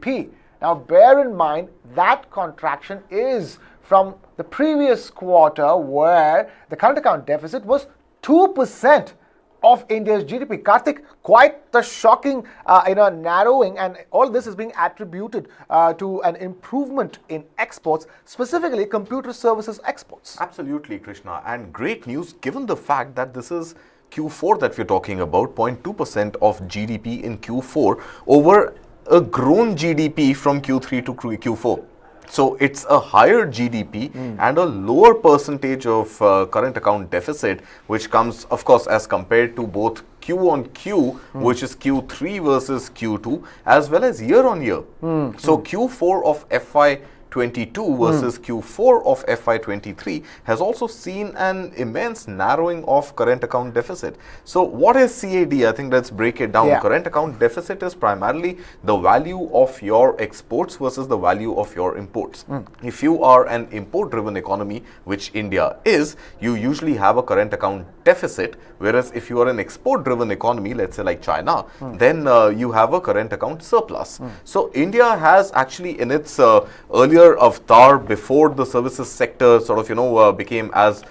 GDP. Now, bear in mind that contraction is from the previous quarter where the current account deficit was 2% of India's GDP. Karthik, quite the shocking narrowing, and all this is being attributed to an improvement in exports, specifically computer services exports. Absolutely, Krishna, and great news given the fact that this is Q4 that we're talking about, 0.2% of GDP in Q4 over a grown GDP from Q3 to Q4. So it's a higher GDP and a lower percentage of current account deficit, which comes, of course, as compared to both Q on Q, which is Q3 versus Q2, as well as year on year. So Q4 of FY22 versus Q4 of FY23 has also seen an immense narrowing of current account deficit. So what is CAD? I think let's break it down. Current account deficit is primarily the value of your exports versus the value of your imports. If you are an import-driven economy, which India is, you usually have a current account deficit, whereas if you are an export-driven economy, let's say like China, then you have a current account surplus. So India has actually in its earlier avatar before the services sector sort of became as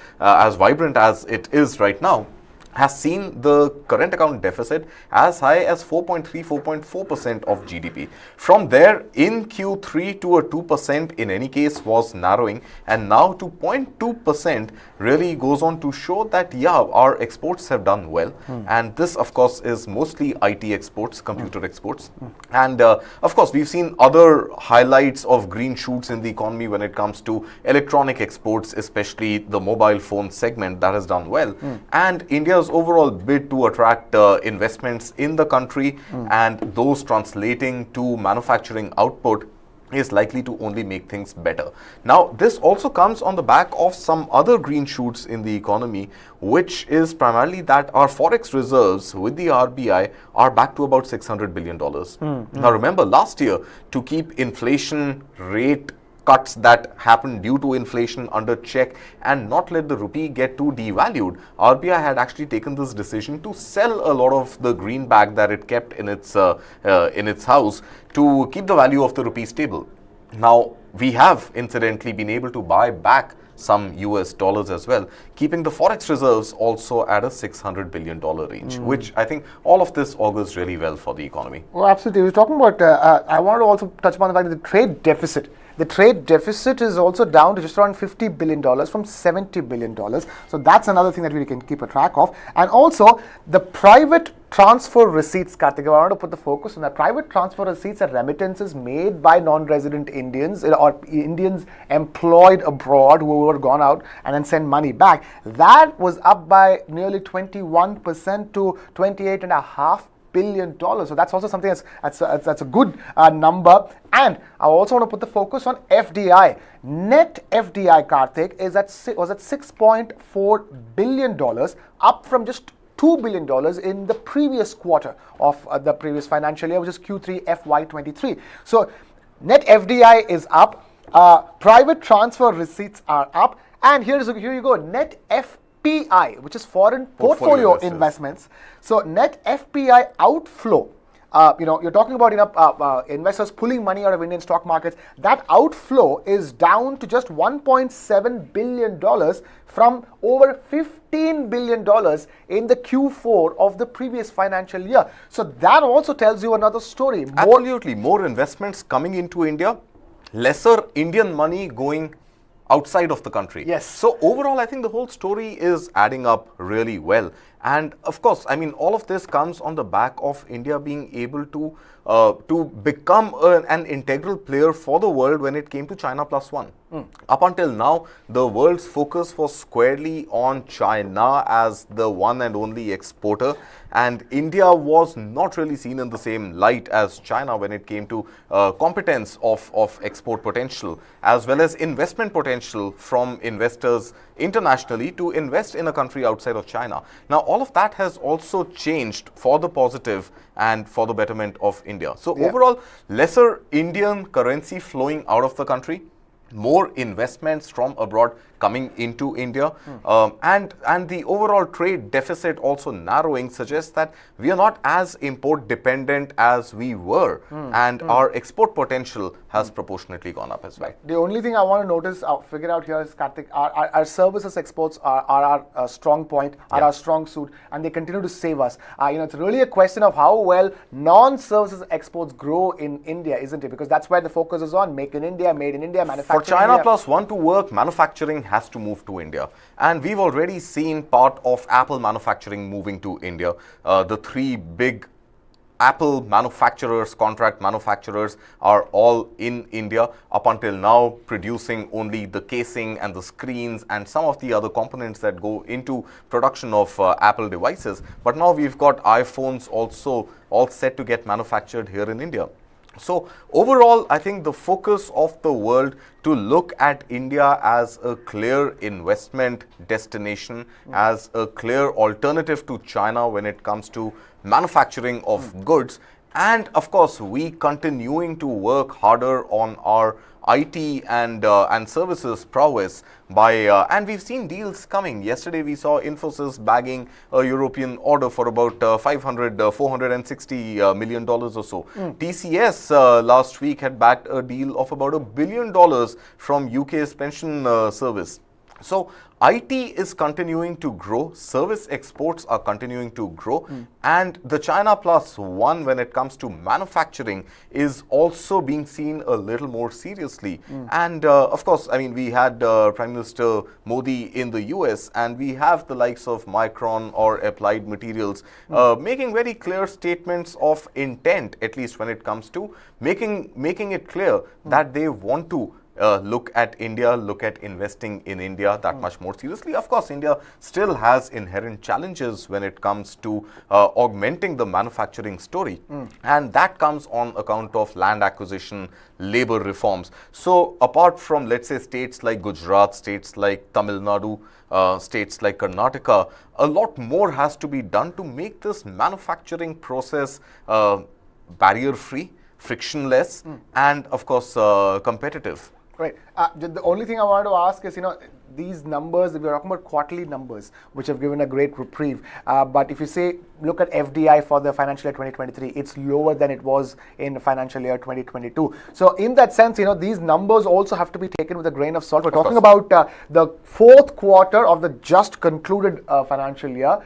vibrant as it is right now, has seen the current account deficit as high as 4.4% of GDP. From there, in Q3 to a 2% in any case was narrowing, and now to 0.2% really goes on to show that, our exports have done well. And this, of course, is mostly IT exports, computer exports. And, of course, we've seen other highlights of green shoots in the economy when it comes to electronic exports, especially the mobile phone segment that has done well. And India's overall bid to attract investments in the country and those translating to manufacturing output is likely to only make things better. Now, this also comes on the back of some other green shoots in the economy, which is primarily that our forex reserves with the RBI are back to about $600 billion. Now, remember last year, to keep inflation rate cuts that happened due to inflation under check and not let the rupee get too devalued, RBI had actually taken this decision to sell a lot of the greenback that it kept in its house to keep the value of the rupee stable. Now, we have incidentally been able to buy back some US dollars as well, keeping the forex reserves also at a $600 billion range, which I think all of this augurs really well for the economy. Well, absolutely. We're talking about, I want to also touch upon the fact that the trade deficit. The trade deficit is also down to just around $50 billion from $70 billion. So that's another thing that we can keep a track of. And also the private transfer receipts, Karthik, I want to put the focus on that. Private transfer receipts are remittances made by non-resident Indians or Indians employed abroad who were gone out and then send money back. That was up by nearly 21% to $28.5 billion. So that's also something that's a good number. And I also want to put the focus on FDI. Net FDI, Karthik, was at $6.4 billion, up from just $2 billion in the previous quarter of the previous financial year, which is Q3 FY23. So net FDI is up, private transfer receipts are up, and here you go, net FPI, which is foreign portfolio investments. So net FPI outflow, you're talking about investors pulling money out of Indian stock markets. That outflow is down to just $1.7 billion from over $15 billion in the Q4 of the previous financial year. So that also tells you another story. Absolutely, more investments coming into India, lesser Indian money going outside of the country. Yes. So overall, I think the whole story is adding up really well. And of course, I mean, all of this comes on the back of India being able to become an integral player for the world when it came to China Plus One. Up until now, the world's focus was squarely on China as the one and only exporter, and India was not really seen in the same light as China when it came to competence of export potential, as well as investment potential from investors internationally to invest in a country outside of China. Now, all of that has also changed for the positive and for the betterment of India. So overall, lesser Indian currency flowing out of the country, more investments from abroad coming into India, and the overall trade deficit also narrowing suggests that we are not as import dependent as we were, and our export potential has proportionately gone up as well. The only thing I want to notice, figure out here is, Karthik, our services exports are our strong point, are our strong suit, and they continue to save us. It's really a question of how well non-services exports grow in India, isn't it? Because that's where the focus is on, make in India, made in India, manufacturing. For China Plus One to work, manufacturing has to move to India. And we've already seen part of Apple manufacturing moving to India. The three big Apple manufacturers, contract manufacturers, are all in India up until now, producing only the casing and the screens and some of the other components that go into production of Apple devices. But now we've got iPhones also all set to get manufactured here in India. So overall, I think the focus of the world to look at India as a clear investment destination, as a clear alternative to China when it comes to manufacturing of goods, and of course we continuing to work harder on our IT and services prowess by and we've seen deals coming. Yesterday we saw Infosys bagging a European order for about $460 million or so. TCS last week had bagged a deal of about $1 billion from UK's pension service. So IT is continuing to grow, service exports are continuing to grow, and the China Plus One when it comes to manufacturing is also being seen a little more seriously. And of course, I mean, we had Prime Minister Modi in the US, and we have the likes of Micron or Applied Materials making very clear statements of intent, at least when it comes to making it clear that they want to look at India, look at investing in India that much more seriously. Of course, India still has inherent challenges when it comes to augmenting the manufacturing story. And that comes on account of land acquisition, labor reforms. So apart from, let's say, states like Gujarat, states like Tamil Nadu, states like Karnataka, a lot more has to be done to make this manufacturing process barrier-free, frictionless, and of course competitive. Right. The only thing I wanted to ask is, these numbers, we're talking about quarterly numbers, which have given a great reprieve. But if you say, look at FDI for the financial year 2023, it's lower than it was in financial year 2022. So in that sense, these numbers also have to be taken with a grain of salt. We're talking about the fourth quarter of the just concluded financial year,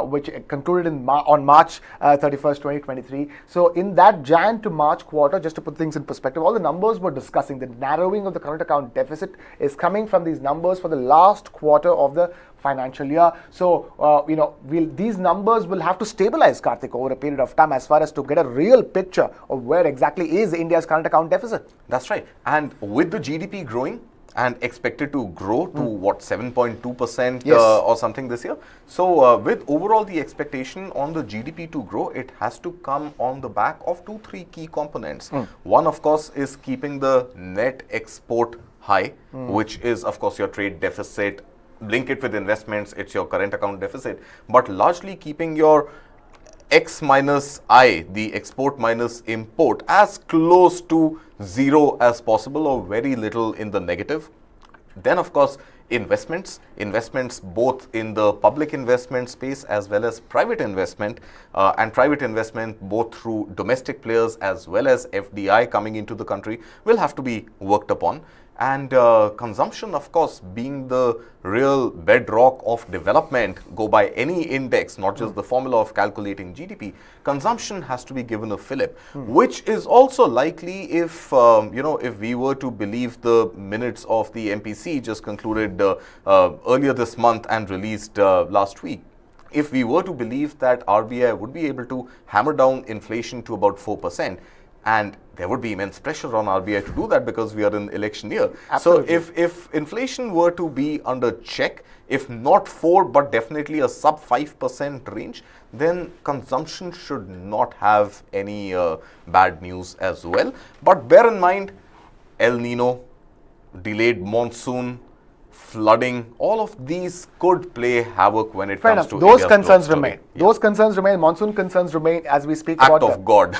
which concluded on March 31st, 2023. So in that Jan to March quarter, just to put things in perspective, all the numbers we're discussing, the narrowing of the current account deficit is coming from these numbers for the last quarter of the financial year. So, these numbers will have to stabilize, Karthik, over a period of time as far as to get a real picture of where exactly is India's current account deficit. That's right. And with the GDP growing and expected to grow to what, 7.2% or something this year. So with overall the expectation on the GDP to grow, it has to come on the back of 2-3 key components. One, of course, is keeping the net export high, which is, of course, your trade deficit. Link it with investments, it's your current account deficit, but largely keeping your X minus I, the export minus import, as close to zero as possible or very little in the negative. Then, of course, investments both in the public investment space as well as private investment, and private investment both through domestic players as well as FDI coming into the country will have to be worked upon. And consumption, of course, being the real bedrock of development, go by any index, not just the formula of calculating GDP, consumption has to be given a fillip, which is also likely if, if we were to believe the minutes of the MPC just concluded earlier this month and released last week. If we were to believe that RBI would be able to hammer down inflation to about 4%, and there would be immense pressure on RBI to do that because we are in election year. Absolutely. So if inflation were to be under check, if not 4, but definitely a sub 5% range, then consumption should not have any bad news as well. But bear in mind, El Nino, delayed monsoon, flooding, all of these could play havoc when it comes to those India's concerns growth remain. story. Those concerns remain. Monsoon concerns remain as we speak Act about of God.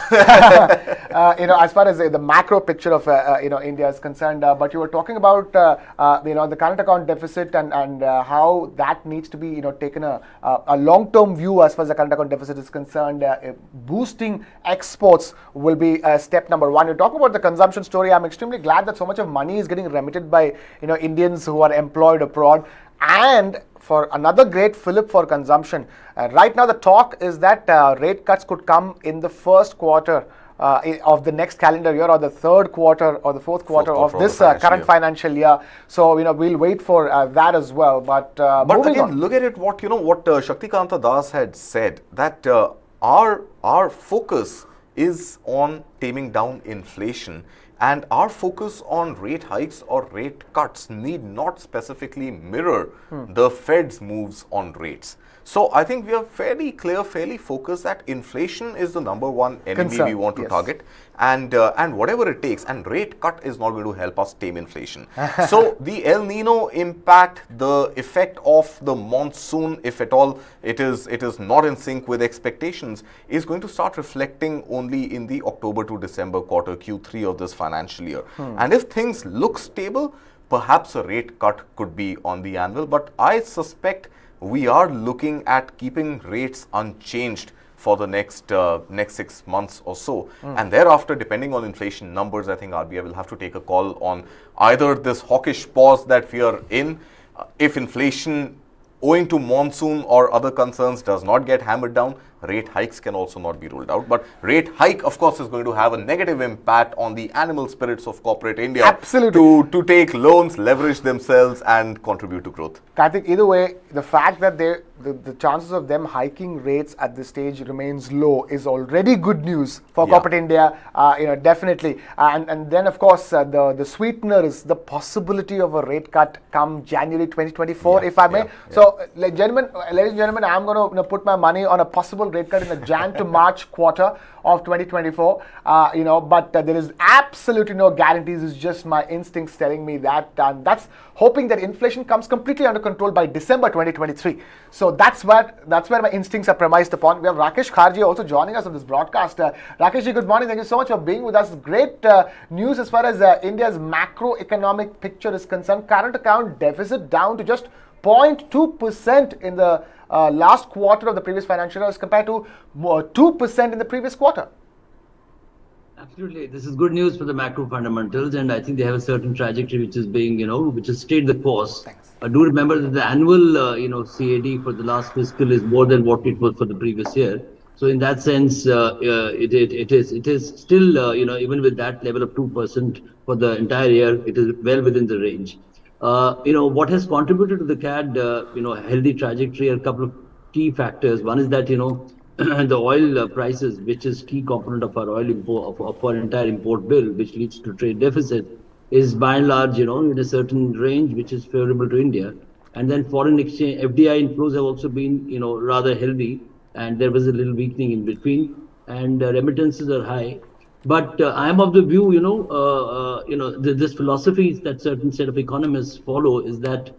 as far as the macro picture of India is concerned. But you were talking about the current account deficit and how that needs to be taken a long-term view as far as the current account deficit is concerned. Boosting exports will be step number one. You're talking about the consumption story. I'm extremely glad that so much of money is getting remitted by Indians who are employed abroad. And for another great fillip for consumption, right now the talk is that rate cuts could come in the first quarter of the next calendar year, or the third quarter or the fourth quarter of this current financial year. So we'll wait for that as well. But again, on, look at it. What Shaktikanta Das had said, that our focus is on taming down inflation. And our focus on rate hikes or rate cuts need not specifically mirror the Fed's moves on rates. So I think we are fairly clear, fairly focused that inflation is the number one enemy we want to target, and whatever it takes. And rate cut is not going to help us tame inflation. So the El Nino impact, the effect of the monsoon, if at all it is not in sync with expectations, is going to start reflecting only in the October to December quarter, Q3 of this financial year. And if things look stable, perhaps a rate cut could be on the anvil. But I suspect we are looking at keeping rates unchanged for the next 6 months or so. And thereafter, depending on inflation numbers, I think RBI will have to take a call on either this hawkish pause that we are in. If inflation, owing to monsoon or other concerns, does not get hammered down, rate hikes can also not be ruled out. But rate hike, of course, is going to have a negative impact on the animal spirits of corporate India. Absolutely. To take loans, leverage themselves and contribute to growth. I think either way, the fact that the chances of them hiking rates at this stage remains low is already good news for corporate India, definitely. And then, of course, the sweetener is the possibility of a rate cut come January 2024, if I may. So, ladies and gentlemen, I'm going to put my money on a possible rate cut in the Jan to March quarter of 2024. But there is absolutely no guarantees. It's just my instincts telling me that, and that's hoping that inflation comes completely under control by December 2023. So that's where my instincts are premised upon. We have Rakesh Kharji also joining us on this broadcast. Rakesh, good morning. Thank you so much for being with us. Great news as far as India's macroeconomic picture is concerned. Current account deficit down to just 0.2% in the last quarter of the previous financial year as compared to 2% in the previous quarter. Absolutely. This is good news for the macro fundamentals, and I think they have a certain trajectory which is being, which has stayed the course. Do remember that the annual, CAD for the last fiscal is more than what it was for the previous year. So in that sense, it is still, even with that level of 2% for the entire year, it is well within the range. What has contributed to the CAD, healthy trajectory are a couple of key factors. One is that, the oil prices, which is key component of our oil import, of our entire import bill, which leads to trade deficit, is by and large, in a certain range, which is favorable to India. And then foreign exchange, FDI inflows have also been, rather healthy, and there was a little weakening in between, and remittances are high. But I am of the view, this philosophy that certain set of economists follow is that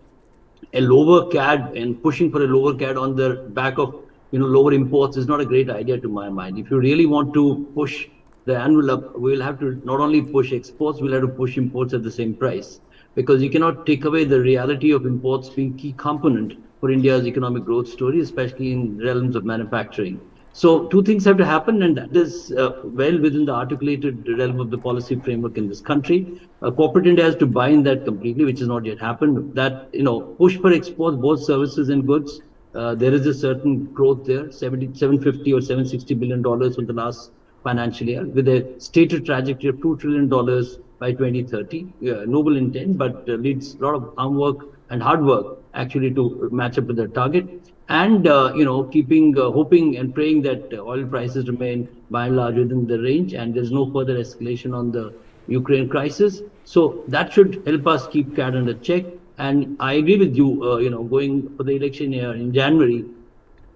a lower CAD and pushing for a lower CAD on the back of lower imports is not a great idea to my mind. If you really want to push the envelope, we'll have to not only push exports, we'll have to push imports at the same price, because you cannot take away the reality of imports being key component for India's economic growth story, especially in realms of manufacturing. So two things have to happen, and that is well within the articulated realm of the policy framework in this country. Corporate India has to buy in that completely, which has not yet happened. That, push for exports, both services and goods, there is a certain growth there, $750 or $760 billion from the last financial year, with a stated trajectory of $2 trillion by 2030. Noble intent, but needs a lot of homework and hard work actually to match up with the target. And, keeping, hoping and praying that oil prices remain by and large within the range, and there's no further escalation on the Ukraine crisis. So that should help us keep CAD under check. And I agree with you, going for the election year in January,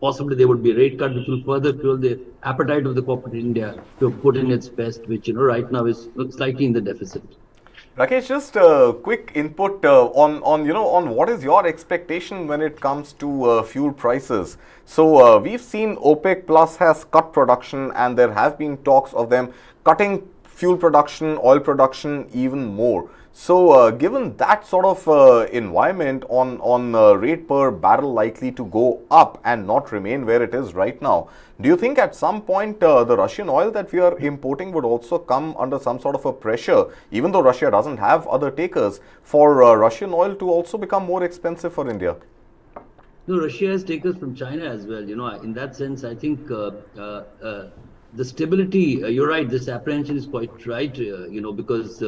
possibly there would be a rate cut, which will further fuel the appetite of the corporate India to put in its best, which, right now is slightly in the deficit. Rakesh, just a quick input on what is your expectation when it comes to fuel prices. So we've seen OPEC Plus has cut production, and there have been talks of them cutting fuel production, oil production even more. So given that sort of environment on rate per barrel likely to go up and not remain where it is right now, do you think at some point the Russian oil that we are importing would also come under some sort of a pressure, even though Russia doesn't have other takers, for Russian oil to also become more expensive for India? No, Russia has takers from China as well. In that sense, I think the stability, you're right, this apprehension is quite right, because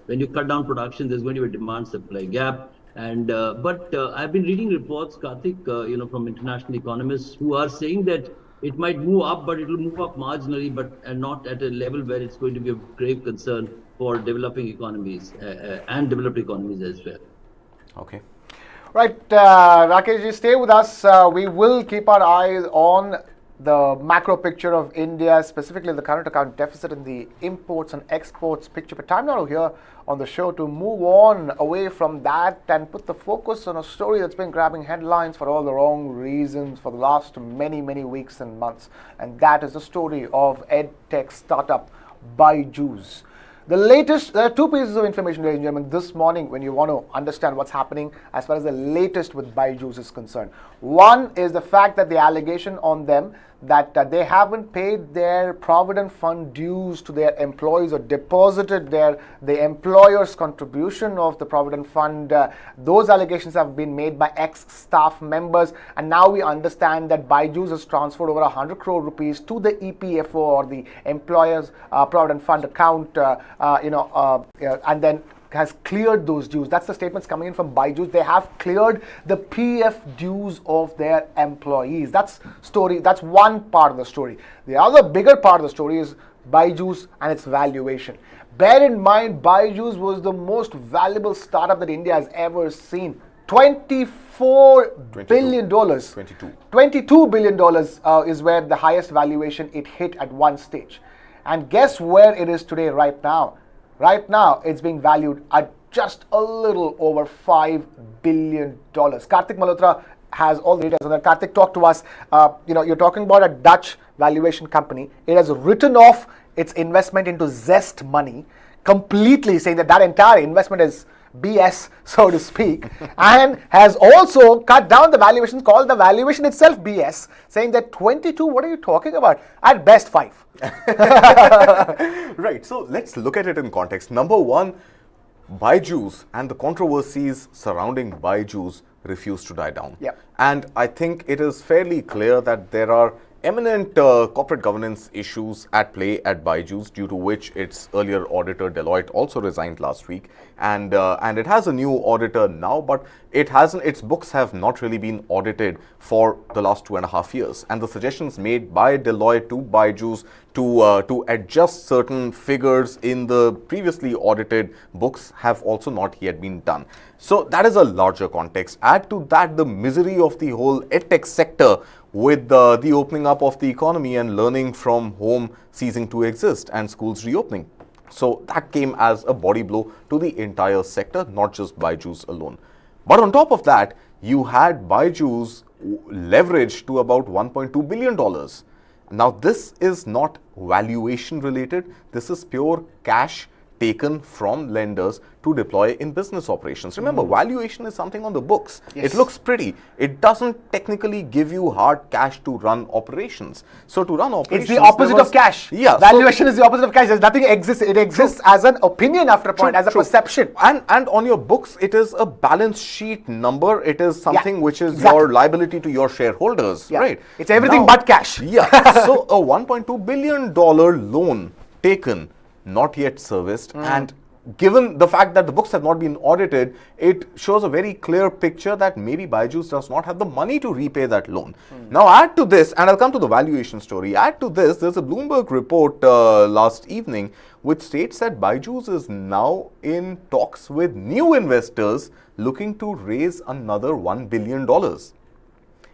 when you cut down production, there's going to be a demand-supply gap. And but I've been reading reports, Karthik, from international economists who are saying that it might move up, but it will move up marginally, and not at a level where it's going to be a grave concern for developing economies and developed economies as well. Okay. Right, Rakesh, you stay with us. We will keep our eyes on the macro picture of India, specifically the current account deficit and the imports and exports picture. But time now here on the show to move on away from that and put the focus on a story that's been grabbing headlines for all the wrong reasons for the last many weeks and months. And that is the story of EdTech startup Byjus. The latest, there are two pieces of information, ladies and gentlemen, this morning when you want to understand what's happening as far as the latest with Byjus is concerned. One is the fact that the allegation on them that they haven't paid their provident fund dues to their employees or deposited the employer's contribution of the provident fund. Those allegations have been made by ex-staff members, and now we understand that Byjus has transferred over 100 crore rupees to the EPFO or the employer's provident fund account, and then has cleared those dues. That's the statements coming in from Byjus. They have cleared the PF dues of their employees. That's one part of the story. The other bigger part of the story is Byjus and its valuation. Bear in mind, Byjus was the most valuable startup that India has ever seen. $22 billion is where the highest valuation it hit at one stage. And guess where it is today right now? Right now, it's being valued at just a little over $5 billion. Karthik Malhotra has all the details on that. Karthik, talk to us. You're talking about a Dutch valuation company. It has written off its investment into Zest Money, completely saying that entire investment is BS, so to speak, and has also cut down the valuation, called the valuation itself BS, saying that 22, what are you talking about? At best 5. Right, so let's look at it in context. Number one, Byjus and the controversies surrounding Byjus refuse to die down. Yeah. And I think it is fairly clear that there are eminent corporate governance issues at play at Byjus, due to which its earlier auditor Deloitte also resigned last week, and it has a new auditor now, but its books have not really been audited for the last 2.5 years, and the suggestions made by Deloitte to Byjus to adjust certain figures in the previously audited books have also not yet been done. So that is a larger context. Add to that the misery of the whole edtech sector, with the opening up of the economy and learning from home ceasing to exist and schools reopening. So that came as a body blow to the entire sector, not just Byjus alone. But on top of that, you had Byjus leveraged to about $1.2 billion. Now this is not valuation related, this is pure cash taken from lenders to deploy in business operations. Remember, valuation is something on the books. Yes. It looks pretty. It doesn't technically give you hard cash to run operations. So to run operations, it's the opposite of cash. Yeah. Valuation is the opposite of cash. There's nothing exists. It exists as an opinion after a point, as a perception. And on your books, it is a balance sheet number. It is something which is exactly. your liability to your shareholders, right? It's everything but cash. Yeah. So a $1.2 billion loan taken, not yet serviced, and given the fact that the books have not been audited, it shows a very clear picture that maybe Byjus does not have the money to repay that loan. Now add to this, and I'll come to the valuation story, add to this, there's a Bloomberg report last evening which states that Byjus is now in talks with new investors looking to raise another $1 billion.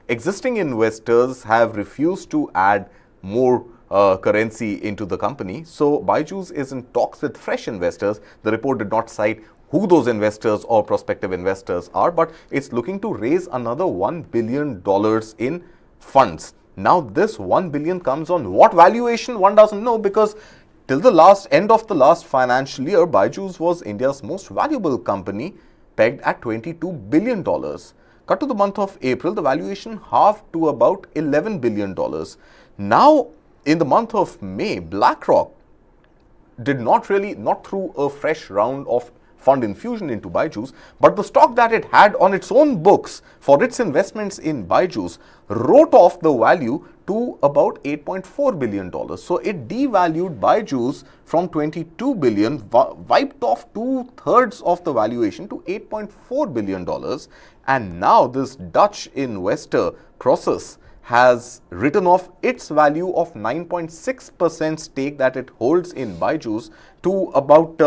Existing investors have refused to add more currency into the company. So Byjus is in talks with fresh investors. The report did not cite who those investors or prospective investors are, but it's looking to raise another $1 billion in funds. Now, this 1 billion comes on what valuation? One doesn't know, because till the end of the last financial year, Byjus was India's most valuable company, pegged at $22 billion. Cut to the month of April, the valuation halved to about $11 billion. Now, in the month of May, BlackRock did not through a fresh round of fund infusion into Byjus, but the stock that it had on its own books for its investments in Byjus wrote off the value to about $8.4 billion. So it devalued Byjus from 22 billion, wiped off 2/3 of the valuation to $8.4 billion. And now this Dutch investor Proces has written off its value of 9.6% stake that it holds in Byjus to about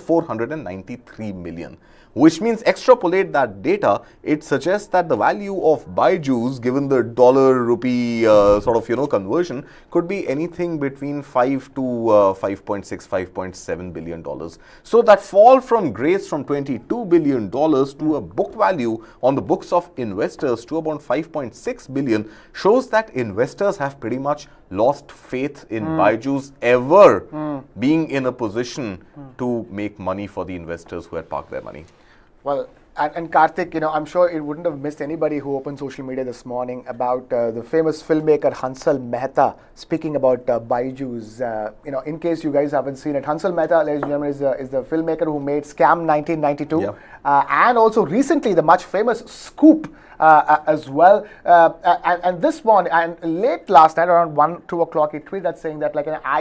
493 million. Which means, extrapolate that data, it suggests that the value of Byjus, given the dollar-rupee conversion, could be anything between 5 to 5.6, $5.7 billion. So that fall from grace from $22 billion to a book value on the books of investors to about 5.6 billion shows that investors have pretty much lost faith in Byjus ever being in a position to make money for the investors who had parked their money. Well, and Karthik, I'm sure it wouldn't have missed anybody who opened social media this morning about the famous filmmaker Hansal Mehta speaking about Byjus. In case you guys haven't seen it, Hansal Mehta, ladies and gentlemen, is the filmmaker who made Scam 1992, yeah. And also recently the much famous Scoop as well. And this one, and late last night around 1-2 o'clock, he tweeted that saying that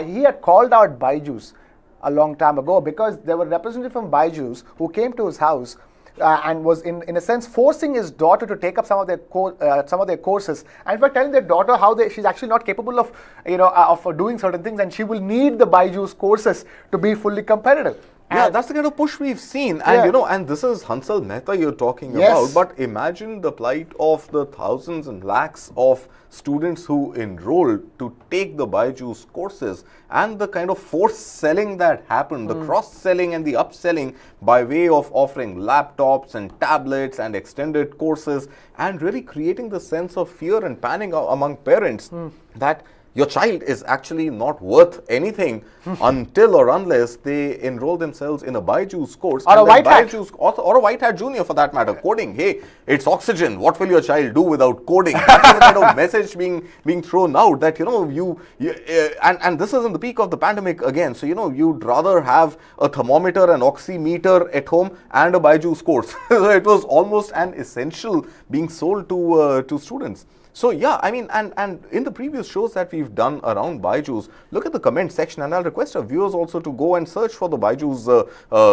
he had called out Byjus a long time ago because there were representatives from Byjus who came to his house. And was in a sense forcing his daughter to take up some of their courses, and in fact telling their daughter how she's actually not capable of of doing certain things, and she will need the Byjus courses to be fully competitive. Yeah, that's the kind of push we've seen. And and this is Hansal Mehta you're talking about. But imagine the plight of the thousands and lakhs of students who enrolled to take the Byjus courses, and the kind of forced selling that happened, the cross-selling and the upselling by way of offering laptops and tablets and extended courses, and really creating the sense of fear and panic among parents that your child is actually not worth anything until or unless they enroll themselves in a Byjus course. Or a white hat. Or a white hat junior for that matter. Coding. Hey, it's oxygen. What will your child do without coding? That's the kind of message being thrown out that, and this is in the peak of the pandemic again. So, you'd rather have a thermometer, an oximeter at home and a Byjus course. So it was almost an essential being sold to students. So yeah, I mean, and in the previous shows that we've done around Byjus, look at the comment section, and I'll request our viewers also to go and search for the Byjus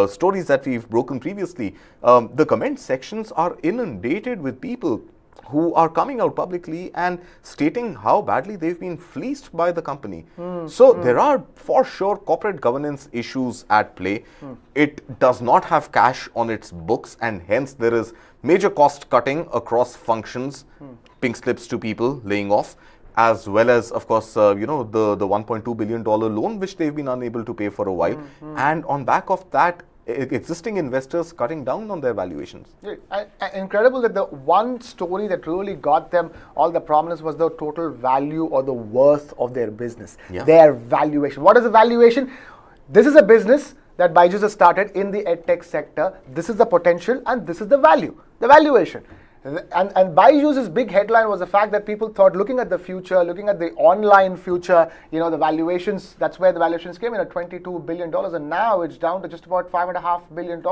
stories that we've broken previously. The comment sections are inundated with people who are coming out publicly and stating how badly they've been fleeced by the company. So there are for sure corporate governance issues at play. It does not have cash on its books, and hence there is major cost cutting across functions, pink slips to people, laying off, as well as, of course, the $1.2 billion loan which they've been unable to pay for a while. And on back of that, existing investors cutting down on their valuations. Incredible that the one story that really got them all the prominence was the total value or the worth of their business, their valuation. What is the valuation? This is a business that Byjus has started in the edtech sector. This is the potential and this is the value, the valuation. And Byjus' big headline was the fact that people thought, looking at the future, looking at the online future, the valuations, that's where the valuations came in at $22 billion, and now it's down to just about $5.5 billion.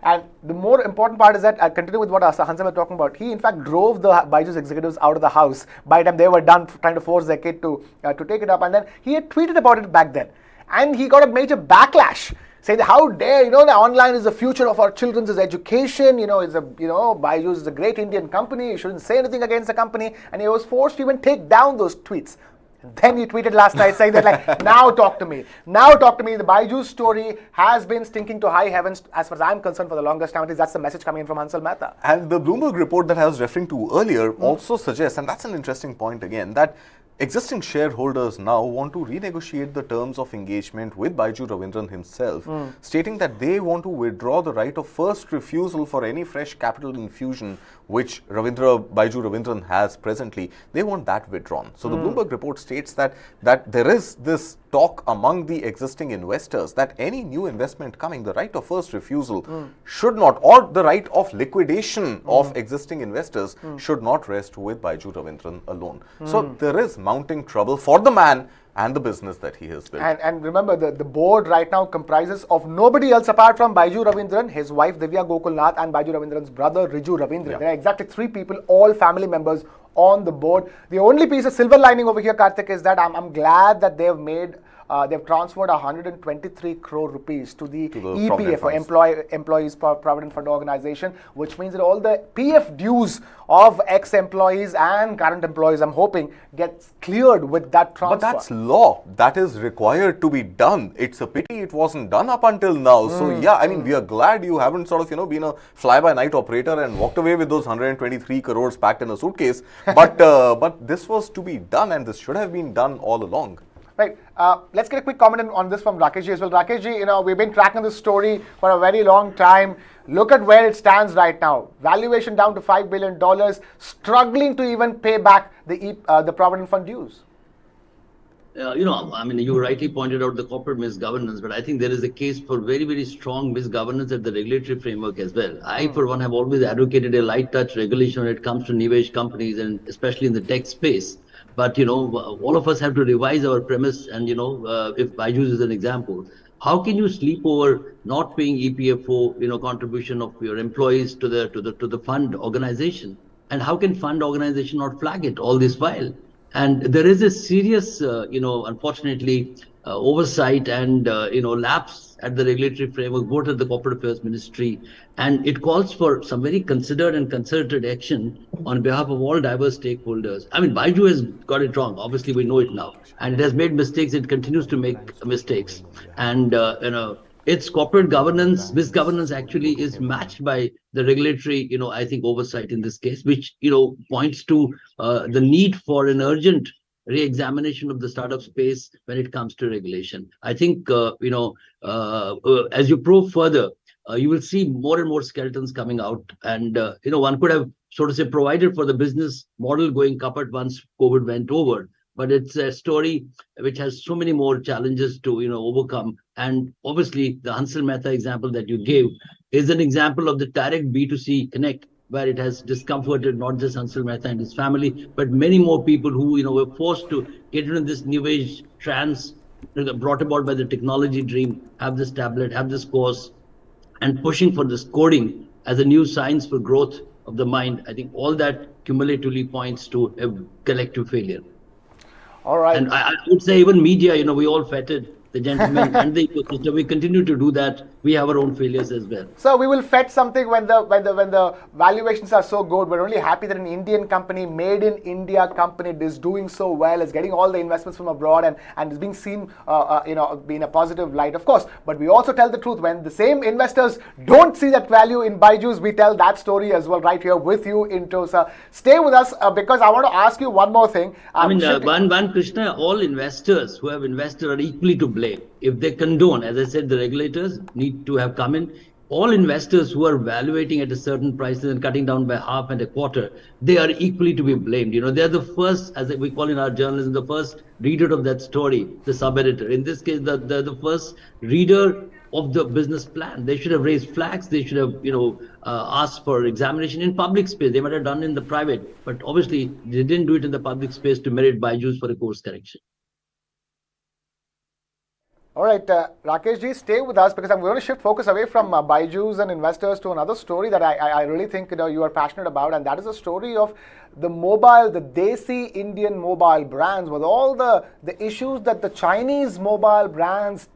And the more important part is that, I continue with what Hansal was talking about, he in fact drove the Byjus executives out of the house by the time they were done trying to force their kid to take it up, and then he had tweeted about it back then. And he got a major backlash, saying that how dare, the online is the future of our children's education, Byjus is a great Indian company, you shouldn't say anything against the company, and he was forced to even take down those tweets. And then he tweeted last night saying that now talk to me. Now talk to me. The Byjus story has been stinking to high heavens as far as I'm concerned for the longest time. At least that's the message coming in from Hansal Mehta. And the Bloomberg report that I was referring to earlier also suggests, and that's an interesting point again, that Existing shareholders now want to renegotiate the terms of engagement with Byjus Ravindran himself, stating that they want to withdraw the right of first refusal for any fresh capital infusion which Byjus Ravindran has presently. They want that withdrawn. So the Bloomberg report states that there is this talk among the existing investors that any new investment coming, the right of first refusal should not, or the right of liquidation of existing investors should not rest with Byjus Ravindran alone. So there is mounting trouble for the man and the business that he has built. And remember, the board right now comprises of nobody else apart from Byjus Ravindran, his wife Divya Gokulnath, and Byjus Ravindran's brother Riju Ravindran. Yeah. There are exactly 3 people, all family members on the board. The only piece of silver lining over here, Karthik, is that I'm glad that they've made they've transferred 123 crore rupees to the EPF, or Employees Provident Fund Organization, which means that all the PF dues of ex-employees and current employees, I'm hoping, gets cleared with that transfer. But that's law. That is required to be done. It's a pity it wasn't done up until now. So yeah, I mean, we are glad you haven't sort of, been a fly-by-night operator and walked away with those 123 crores packed in a suitcase. But this was to be done, and this should have been done all along. Right. Let's get a quick comment on this from Rakesh as well. Rakesh, we've been tracking this story for a very long time. Look at where it stands right now. Valuation down to $5 billion, struggling to even pay back the Provident Fund dues. You rightly pointed out the corporate misgovernance, but I think there is a case for very, very strong misgovernance at the regulatory framework as well. I, for one, have always advocated a light touch regulation when it comes to new age companies, and especially in the tech space. But, all of us have to revise our premise. And, if Byjus is an example, how can you sleep over not paying EPFO, contribution of your employees to the fund organization? And how can fund organization not flag it all this while? And there is a serious, unfortunately, oversight and, lapse at the regulatory framework, both at the Corporate Affairs Ministry. And it calls for some very considered and concerted action on behalf of all diverse stakeholders. I mean, Byjus has got it wrong. Obviously, we know it now. And it has made mistakes. It continues to make mistakes. And, its corporate governance, misgovernance actually is matched by the regulatory, I think, oversight in this case, which, points to the need for an urgent re-examination of the startup space when it comes to regulation. I think, as you probe further, you will see more and more skeletons coming out. And, one could have, so to say, provided for the business model going kaput once COVID went over. But it's a story which has so many more challenges to, overcome. And obviously, the Hansal Mehta example that you gave is an example of the direct B2C connect, where it has discomforted not just Hansal Mehta and his family, but many more people who, were forced to get into this new age trance brought about by the technology dream, have this tablet, have this course, and pushing for this coding as a new science for growth of the mind. I think all that cumulatively points to a collective failure. All right. And I would say even media, we all fettered the gentleman and the ecosystem. We continue to do that. We have our own failures as well. So we will fetch something when the valuations are so good. We're only happy that an Indian company, made in India company, is doing so well, is getting all the investments from abroad, and is being seen, being a positive light, of course. But we also tell the truth when the same investors don't see that value in Byjus. We tell that story as well right here with you in Tosa. Stay with us because I want to ask you one more thing. Krishna, all investors who have invested are equally to blame. If they condone, as I said, the regulators need to have come in. All investors who are valuating at a certain price and cutting down by half and a quarter, they are equally to be blamed. They're the first, as we call in our journalism, the first reader of that story, the sub-editor. In this case, the first reader of the business plan. They should have raised flags. They should have, asked for examination in public space. They might have done it in the private, but obviously they didn't do it in the public space to merit Byjus for a course correction. All right, Rakesh ji, stay with us because I'm going to shift focus away from Byjus and investors to another story that I really think you are passionate about, and that is the story of the Desi Indian mobile brands, with all the issues that the Chinese mobile brands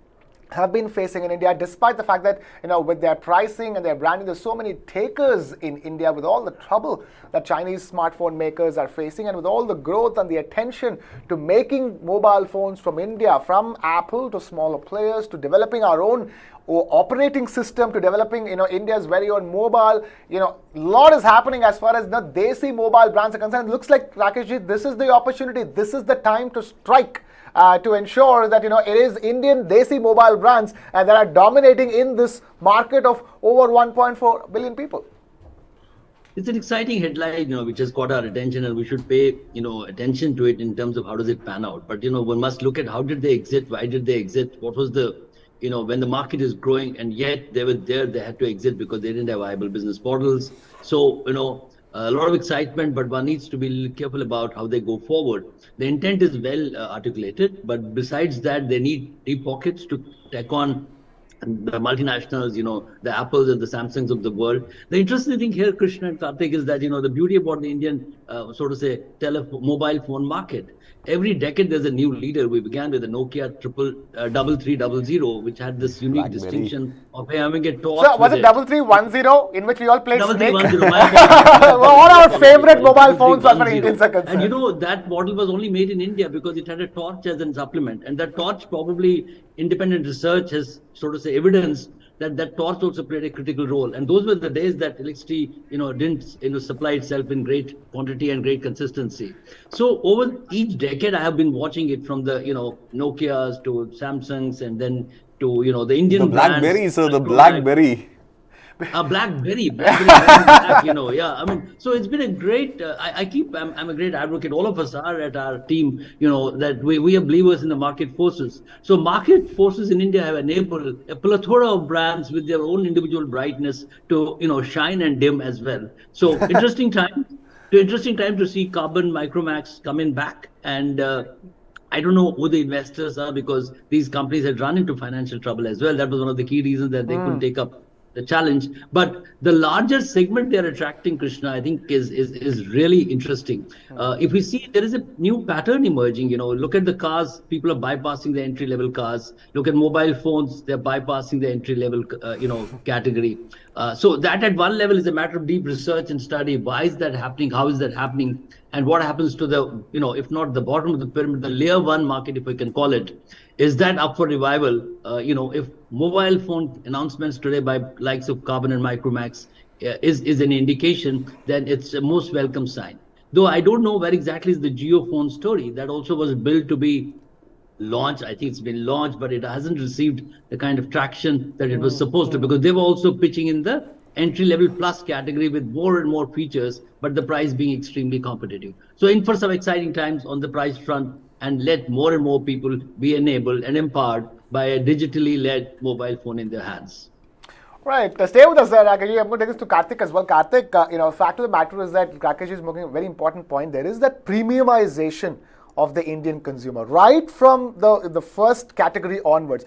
have been facing in India, despite the fact that, with their pricing and their branding, there's so many takers in India, with all the trouble that Chinese smartphone makers are facing, and with all the growth and the attention to making mobile phones from India, from Apple to smaller players, to developing our own operating system, to developing India's very own mobile, a lot is happening as far as the Desi mobile brands are concerned. It looks like, Rakeshji, this is the opportunity, this is the time to strike, to ensure that it is Indian Desi mobile brands that are dominating in this market of over 1.4 billion people. It's an exciting headline, which has caught our attention, and we should pay, attention to it in terms of how does it pan out. But one must look at how did they exit, why did they exit, what was the, when the market is growing, and yet they were there, they had to exit because they didn't have viable business models. So a lot of excitement, but one needs to be careful about how they go forward. The intent is well articulated, but besides that, they need deep pockets to take on the multinationals, the Apples and the Samsungs of the world. The interesting thing here, Krishna and Karthik, is that, the beauty about the Indian, so to say, mobile phone market. Every decade, there's a new leader. We began with the Nokia 3300, which had this unique distinction of having a torch. So, was it 3310, in which we all played Snake? 3310. All our favorite mobile phones are for Indians are concerned. And that model was only made in India because it had a torch as a supplement. And that torch, probably independent research has, so to say, evidence that torch also played a critical role. And those were the days that electricity, didn't supply itself in great quantity and great consistency. So over each decade, I have been watching it from the, Nokias to Samsungs, and then to, the Indian the BlackBerry, sir, the BlackBerry. BlackBerry, black, yeah. I mean, so it's been a great. I'm a great advocate. All of us are at our team. That we are believers in the market forces. So market forces in India have enabled a plethora of brands with their own individual brightness to shine and dim as well. So interesting time to see Carbon Micromax coming back, and I don't know who the investors are, because these companies had run into financial trouble as well. That was one of the key reasons that they couldn't take up the challenge. But the larger segment they're attracting, Krishna, I think is really interesting. If we see, there is a new pattern emerging. Look at the cars, people are bypassing the entry-level cars. Look at mobile phones, they're bypassing the entry-level, category. So that at one level is a matter of deep research and study. Why is that happening? How is that happening? And what happens to the, if not the bottom of the pyramid, the layer one market, if we can call it, is that up for revival? If mobile phone announcements today by likes of Carbon and Micromax is an indication, then it's a most welcome sign. Though I don't know where exactly is the JioPhone story. That also was built to be launched. I think it's been launched, but it hasn't received the kind of traction that it was supposed to, because they were also pitching in the entry-level plus category with more and more features, but the price being extremely competitive. So in for some exciting times on the price front, and let more and more people be enabled and empowered by a digitally led mobile phone in their hands. Right. Stay with us, Rakeshji. I'm going to take this to Karthik as well. Karthik, fact of the matter is that Rakeshji is making a very important point. There is that premiumization of the Indian consumer, right from the first category onwards.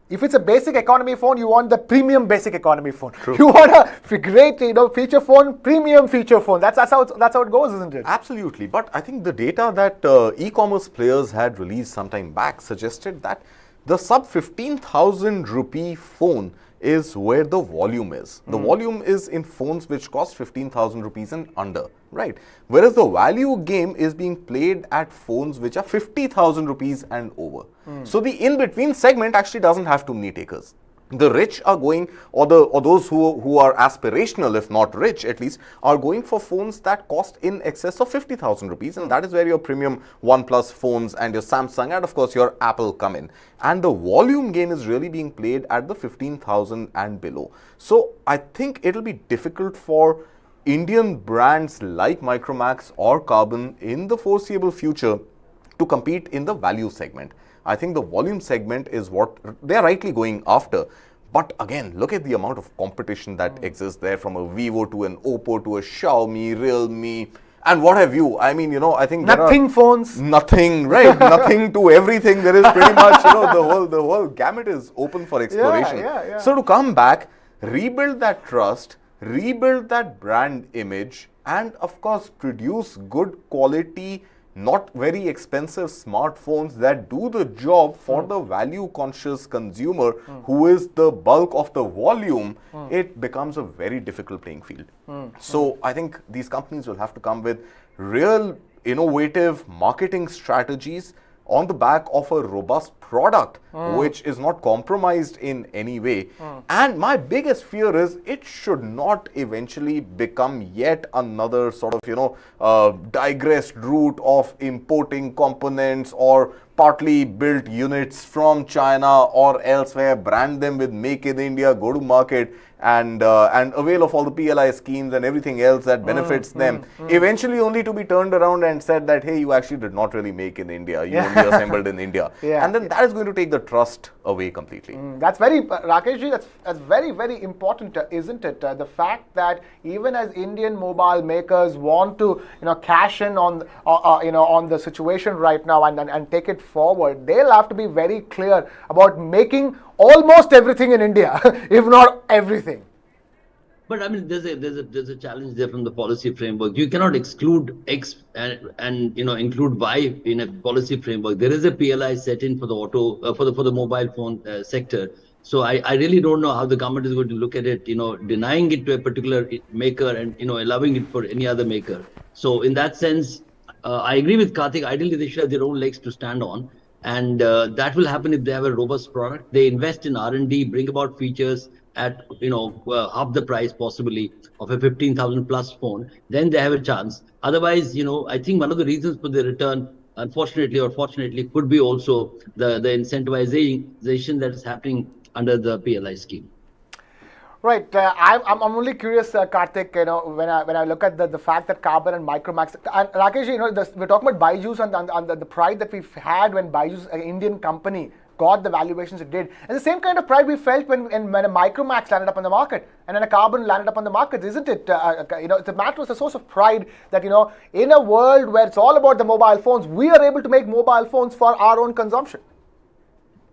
If it's a basic economy phone, you want the premium basic economy phone. True. You want a great, feature phone, premium feature phone. That's how it goes, isn't it? Absolutely. But I think the data that e-commerce players had released some time back suggested that the sub 15,000 rupee phone is where the volume is. The volume is in phones which cost 15,000 rupees and under, right? Whereas the value game is being played at phones which are 50,000 rupees and over. So the in-between segment actually doesn't have too many takers. The rich are going, or those who are aspirational, if not rich at least, are going for phones that cost in excess of 50,000 rupees, and that is where your premium OnePlus phones and your Samsung and of course your Apple come in. And the volume game is really being played at the 15,000 and below. So I think it'll be difficult for Indian brands like Micromax or Carbon in the foreseeable future to compete in the value segment. I think the volume segment is what they're rightly going after. But again, look at the amount of competition that exists there, from a Vivo to an Oppo to a Xiaomi, Realme, and what have you. I mean, I think nothing phones. Nothing, right? Nothing to everything. There is pretty much, the whole gamut is open for exploration. Yeah. So to come back, rebuild that trust, rebuild that brand image, and of course produce good quality not very expensive smartphones that do the job for the value conscious consumer who is the bulk of the volume, it becomes a very difficult playing field. So I think these companies will have to come with real innovative marketing strategies on the back of a robust product which is not compromised in any way. And my biggest fear is it should not eventually become yet another sort of, digressed route of importing components or partly built units from China or elsewhere, brand them with Make in India, go to market and avail of all the PLI schemes and everything else that benefits them, eventually only to be turned around and said that, hey, you actually did not really make in India, you only assembled in India. And then that is going to take the trust away completely. That's very, Rakeshji, that's very, very important, isn't it? The fact that even as Indian mobile makers want to, cash in on, on the situation right now and take it forward, they'll have to be very clear about making almost everything in India, if not everything. But I mean, there's a challenge there from the policy framework. You cannot exclude X and include Y in a policy framework. There is a PLI set in for the auto for the mobile phone sector. So I really don't know how the government is going to look at it. Denying it to a particular maker and allowing it for any other maker. So in that sense, I agree with Karthik. Ideally, they should have their own legs to stand on. And that will happen if they have a robust product. They invest in R&D, bring about features at half the price possibly of a 15,000 plus phone. Then they have a chance. Otherwise, I think one of the reasons for the return, unfortunately or fortunately, could be also the incentivization that is happening under the PLI scheme. Right. I'm only curious, Karthik, when I look at the fact that Carbon and Micromax, and Rakesh, we're talking about Byjus and the pride that we've had when Byjus, an Indian company, got the valuations it did. And the same kind of pride we felt when a Micromax landed up on the market and when a Carbon landed up on the market, isn't it? It's a matter of a source of pride that, in a world where it's all about the mobile phones, we are able to make mobile phones for our own consumption.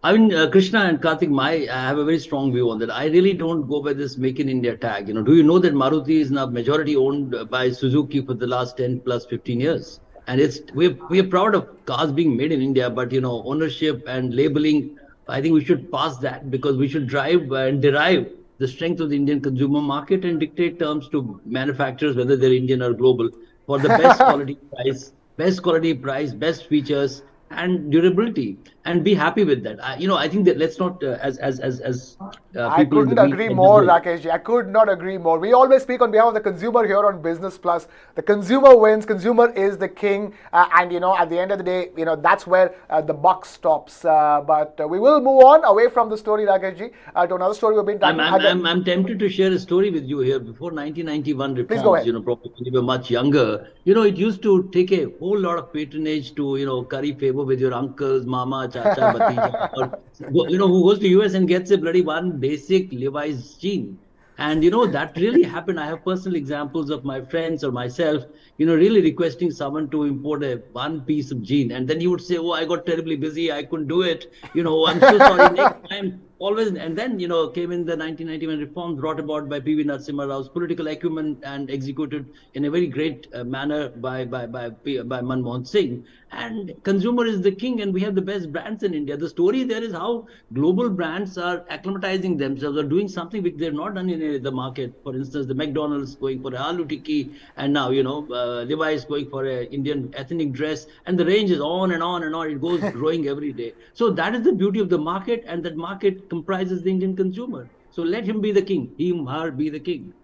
I mean, Krishna and Karthik, I have a very strong view on that. I really don't go by this Make in India tag. Do you know that Maruti is now majority owned by Suzuki for the last 10 plus 15 years? And we're proud of cars being made in India, but ownership and labeling, I think we should pass that because we should drive and derive the strength of the Indian consumer market and dictate terms to manufacturers, whether they're Indian or global, for the best quality price, best features, and durability, and be happy with that. I think that let's not I couldn't agree more, Rakeshji. I could not agree more. We always speak on behalf of the consumer here on Business Plus. The consumer wins. Consumer is the king, and at the end of the day, that's where the buck stops. But we will move on away from the story, Rakeshji, to another story we've been talking about. I'm tempted to share a story with you here. Before 1991 reforms, please go ahead. Probably when you were much younger, it used to take a whole lot of patronage to curry favor with your uncles, mama, chacha, bhatija, or, who goes to US and gets a bloody one basic Levi's jean. And that really happened. I have personal examples of my friends or myself, really requesting someone to import one piece of jean. And then he would say, oh, I got terribly busy, I couldn't do it. I'm so sorry, next time. Always, and then came in the 1991 reforms brought about by P.V. Narasimha Rao's political acumen and executed in a very great manner by Manmohan Singh. And consumer is the king, and we have the best brands in India. The story there is how global brands are acclimatizing themselves or doing something which they've not done in the market. For instance, the McDonald's going for a aloo tikki, and now Levi's going for an Indian ethnic dress, and the range is on and on and on. It goes growing every day. So that is the beauty of the market, and that market comprises the Indian consumer. So let him be the king. Him, her, be the king.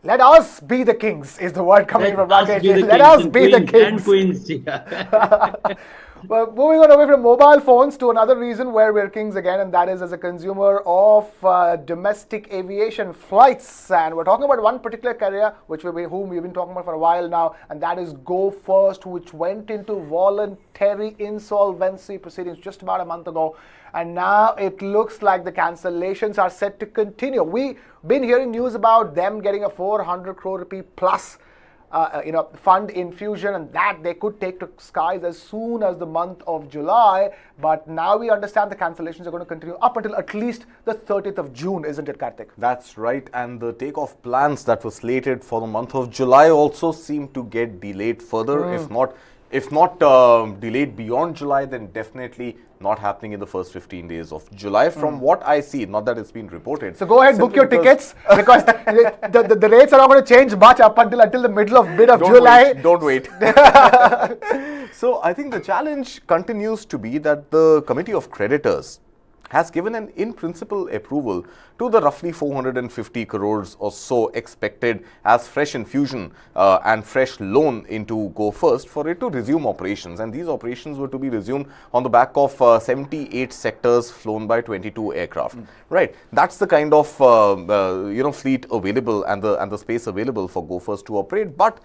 Let us be the kings is the word coming from Rakesh. Let us be the kings. And queens. Yeah. Well, moving on away from mobile phones to another reason where we're kings again, and that is as a consumer of domestic aviation flights. And we're talking about one particular carrier whom we've been talking about for a while now, and that is Go First, which went into voluntary insolvency proceedings just about a month ago. And now it looks like the cancellations are set to continue. We've been hearing news about them getting a 400 crore rupee plus fund infusion, and that they could take to skies as soon as the month of July. But now we understand the cancellations are going to continue up until at least the 30th of June, isn't it, Karthik? That's right. And the takeoff plans that were slated for the month of July also seem to get delayed further, if not if not delayed beyond July, then definitely not happening in the first 15 days of July from what I see, not that it's been reported. So go ahead, book your tickets because the rates are not going to change much up until the middle of July. Don't wait. So I think the challenge continues to be that the Committee of Creditors has given an in-principle approval to the roughly 450 crores or so expected as fresh infusion and fresh loan into Go First for it to resume operations. And these operations were to be resumed on the back of 78 sectors flown by 22 aircraft. Right. That's the kind of fleet available and the space available for Go First to operate. But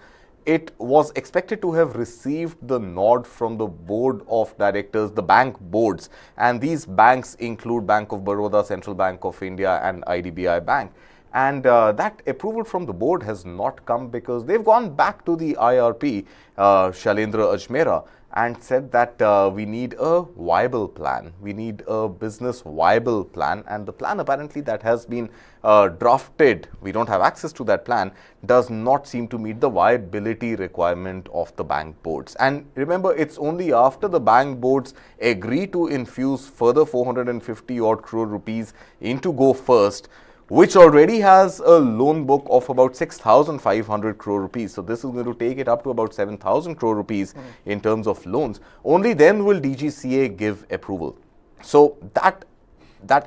it was expected to have received the nod from the board of directors, the bank boards, and these banks include Bank of Baroda, Central Bank of India and IDBI Bank. And that approval from the board has not come because they've gone back to the IRP, Shailendra Ajmera, and said that we need a viable plan. We need a business viable plan, and the plan apparently that has been drafted, we don't have access to that plan, does not seem to meet the viability requirement of the bank boards. And remember, it's only after the bank boards agree to infuse further 450 odd crore rupees into Go First, which already has a loan book of about 6,500 crore rupees. So this is going to take it up to about 7,000 crore rupees in terms of loans. Only then will DGCA give approval. So that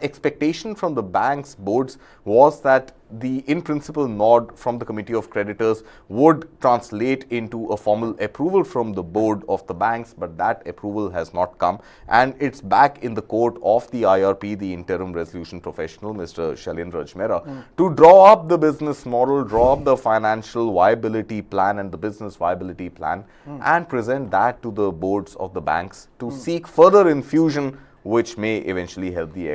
expectation from the bank's boards was that the in-principle nod from the Committee of Creditors would translate into a formal approval from the board of the banks, but that approval has not come, and it's back in the court of the IRP, the interim resolution professional, Mr. Shailendra Ajmera, to draw up the business model, draw up the financial viability plan and the business viability plan, and present that to the boards of the banks to seek further infusion, which may eventually help the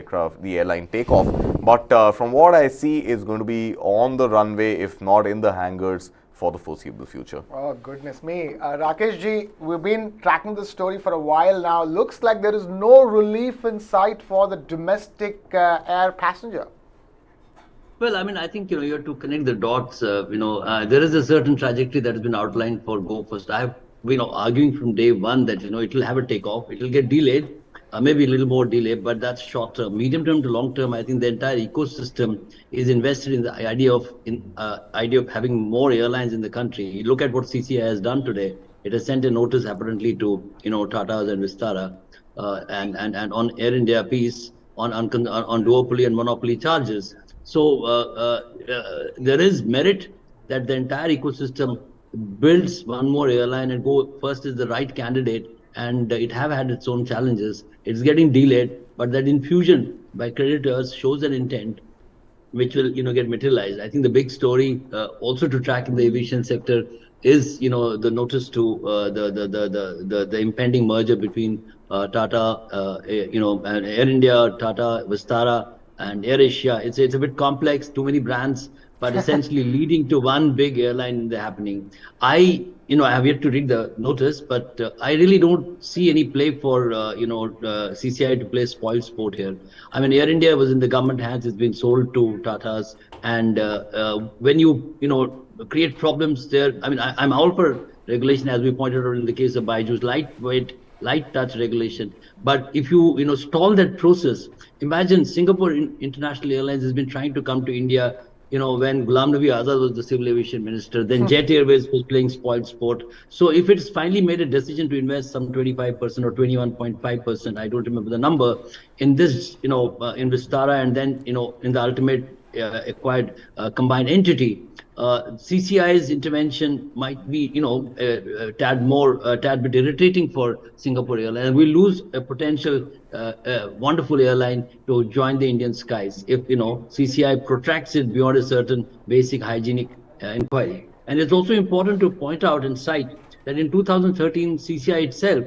airline take off. But from what I see, it's going to be on the runway, if not in the hangars, for the foreseeable future. Oh, goodness me. Rakesh ji, we've been tracking this story for a while now. Looks like there is no relief in sight for the domestic air passenger. Well, I mean, I think, you have to connect the dots. There is a certain trajectory that has been outlined for Go First. I've been arguing from day one that, it will have a takeoff. It will get delayed. Maybe a little more delay, but that's short term. Medium term to long term, I think the entire ecosystem is invested in the idea of having more airlines in the country. You look at what CCI has done today. It has sent a notice apparently to Tata's and Vistara, and on Air India piece on duopoly and monopoly charges. So there is merit that the entire ecosystem builds one more airline, and Go First is the right candidate. And it have had its own challenges. It's getting delayed, but that infusion by creditors shows an intent which will, get materialized. I think the big story also to track in the aviation sector is, the notice to the impending merger between Tata, and Air India, Tata, Vistara, and Air Asia. It's a bit complex, too many brands, but essentially leading to one big airline in the happening. I have yet to read the notice, but I really don't see any play for, CCI to play spoil sport here. I mean, Air India was in the government hands, it's been sold to Tata's. And when you, create problems there, I mean, I'm all for regulation, as we pointed out in the case of Byjus, lightweight, light touch regulation. But if you, stall that process, imagine Singapore International Airlines has been trying to come to India, when Ghulam Nabi Azad was the civil aviation minister, then Jet Airways was playing spoiled sport. So if it's finally made a decision to invest some 25% or 21.5%, I don't remember the number, in this, in Vistara, and then, in the ultimate acquired combined entity, CCI's intervention might be, a tad bit irritating for Singapore Airlines. We lose a potential wonderful airline to join the Indian skies if, CCI protracts it beyond a certain basic hygienic inquiry. And it's also important to point out and cite that in 2013, CCI itself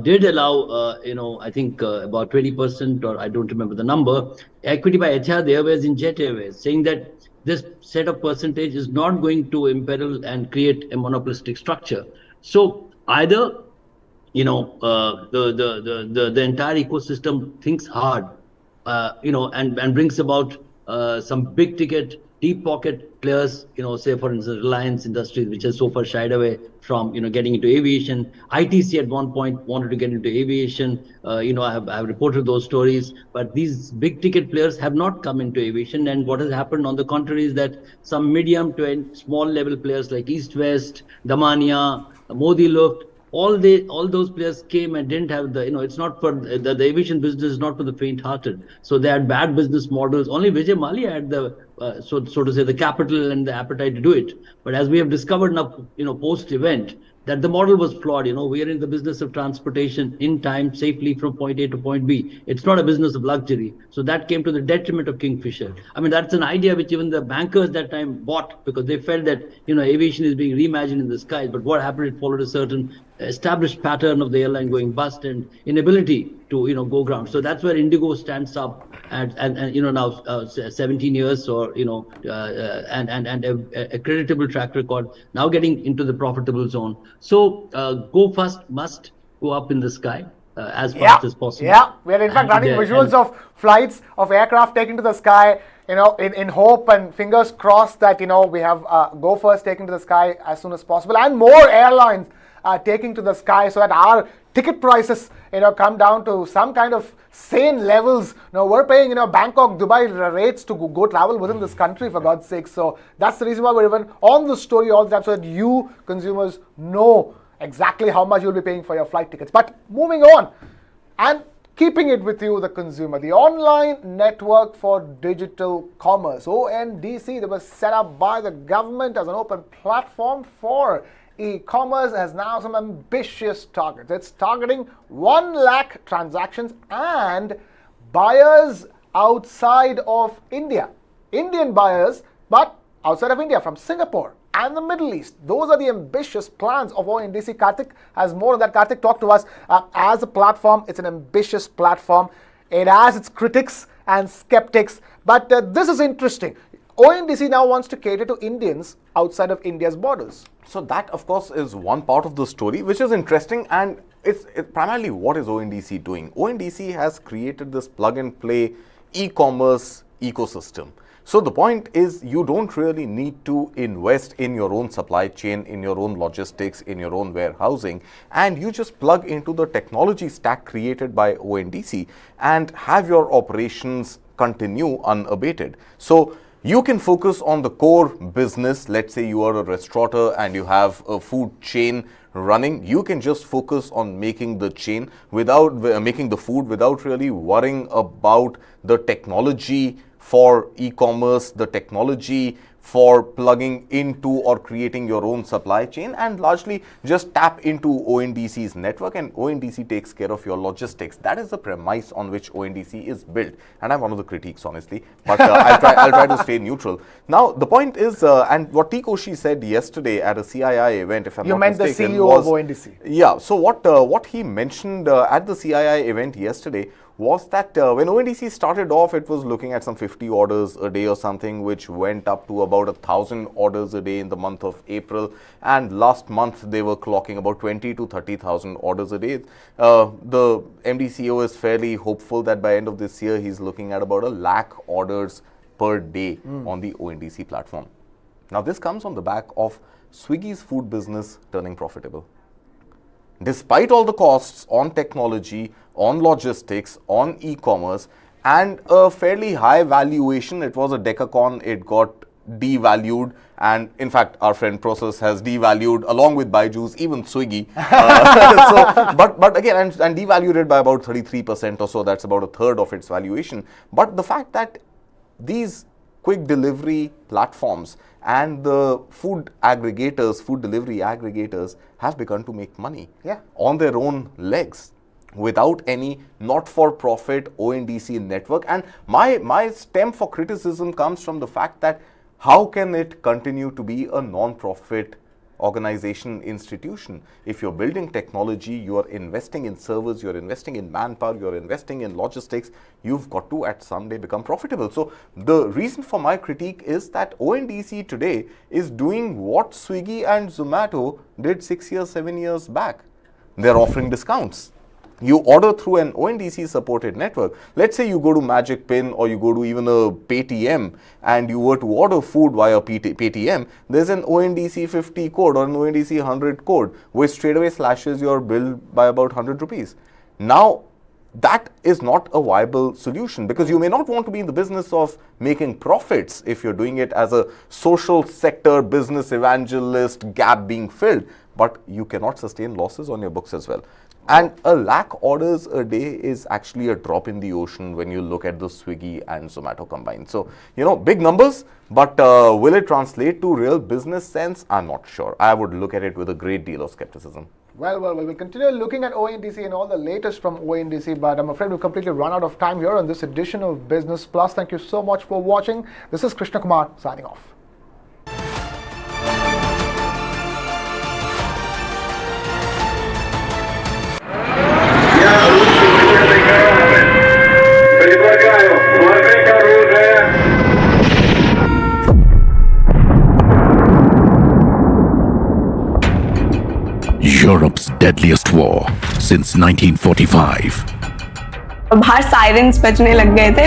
did allow, I think about 20%, or I don't remember the number, equity by Etihad Airways in Jet Airways, saying that this set of percentage is not going to imperil and create a monopolistic structure. So either, the entire ecosystem thinks hard, and brings about some big ticket deep pocket players, say for instance Reliance Industries, which has so far shied away from getting into aviation. ITC at one point wanted to get into aviation. I have reported those stories, but these big ticket players have not come into aviation. And what has happened on the contrary is that some medium to small level players like East West, Damania, Modi Luft, all those players came and didn't have it's not for the aviation business is not for the faint hearted. So they had bad business models. Only Vijay Mallya had the so to say the capital and the appetite to do it. But as we have discovered now, post event, that the model was flawed. We are in the business of transportation in time, safely from point A to point B. It's not a business of luxury. So that came to the detriment of Kingfisher. I mean, that's an idea which even the bankers that time bought, because they felt that, aviation is being reimagined in the skies. But what happened, it followed a certain established pattern of the airline going bust and inability to, go ground. So that's where Indigo stands up and now 17 years or, and a creditable track record, now getting into the profitable zone. So Go First must go up in the sky as fast as possible. Yeah, we are in fact running visuals of flights of aircraft taking to the sky, in hope and fingers crossed that, we have Go First taking to the sky as soon as possible, and more airlines taking to the sky, so that our ticket prices, come down to some kind of sane levels. We're paying, Bangkok, Dubai rates to go travel within this country, for God's sake. So that's the reason why we're even on the story all the time, so that you consumers know exactly how much you'll be paying for your flight tickets. But moving on and keeping it with you, the consumer, the Online Network for Digital Commerce, ONDC, that was set up by the government as an open platform for e-commerce, has now some ambitious targets. It's targeting 1 lakh transactions and buyers outside of India. Indian buyers, but outside of India, from Singapore and the Middle East. Those are the ambitious plans of ONDC. Karthik has more of that. Karthik, talk to us. As a platform, it's an ambitious platform. It has its critics and skeptics, but this is interesting. ONDC now wants to cater to Indians outside of India's borders. So that, of course, is one part of the story, which is interesting, and it's primarily what is ONDC doing. ONDC has created this plug-and-play e-commerce ecosystem. So the point is, you don't really need to invest in your own supply chain, in your own logistics, in your own warehousing, and you just plug into the technology stack created by ONDC and have your operations continue unabated. So you can focus on the core business. Let's say you are a restaurateur and you have a food chain running. You can just focus on making the chain without making the food, without really worrying about the technology for e-commerce, the technology for plugging into or creating your own supply chain, and largely just tap into ONDC's network, and ONDC takes care of your logistics. That is the premise on which ONDC is built, and I'm one of the critiques, honestly, but I'll try to stay neutral. Now the point is, and what Koshy said yesterday at a CII event, if I'm not mistaken, the CEO of ONDC. Yeah, so what he mentioned at the CII event yesterday was that when ONDC started off, it was looking at some 50 orders a day or something, which went up to about 1,000 orders a day in the month of April. And last month, they were clocking about 20 to 30,000 orders a day. The MD CEO is fairly hopeful that by end of this year, he's looking at about 1 lakh orders per day on the ONDC platform. Now, this comes on the back of Swiggy's food business turning profitable. Despite all the costs on technology, on logistics, on e-commerce, and a fairly high valuation, it was a decacorn, it got devalued, and in fact, our friend Process has devalued along with Byjus, even Swiggy. But again, and devalued it by about 33% or so. That's about a third of its valuation. But the fact that these quick delivery platforms and the food delivery aggregators have begun to make money on their own legs without any not-for-profit ONDC network. And my stem for criticism comes from the fact that how can it continue to be a non-profit organization, institution? If you're building technology, you're investing in servers, you're investing in manpower, you're investing in logistics, you've got to at some day become profitable. So the reason for my critique is that ONDC today is doing what Swiggy and Zomato did 6 years, 7 years back. They're offering discounts. you order through an ONDC supported network. Let's say you go to Magic Pin or you go to even a Paytm and you were to order food via Paytm, there's an ONDC 50 code or an ONDC 100 code which straight away slashes your bill by about 100 rupees. Now, that is not a viable solution because you may not want to be in the business of making profits if you're doing it as a social sector business evangelist gap being filled, but you cannot sustain losses on your books as well. And a lakh orders a day is actually a drop in the ocean when you look at the Swiggy and Zomato combined. So, big numbers, but will it translate to real business sense? I'm not sure. I would look at it with a great deal of skepticism. Well, we'll continue looking at ONDC and all the latest from ONDC, but I'm afraid we've completely run out of time here on this edition of Business Plus. Thank you so much for watching. This is KrishnaKumar signing off. Europe's deadliest war since 1945. बाहर sirens बजने लग गए थे.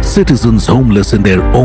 Citizens homeless in their own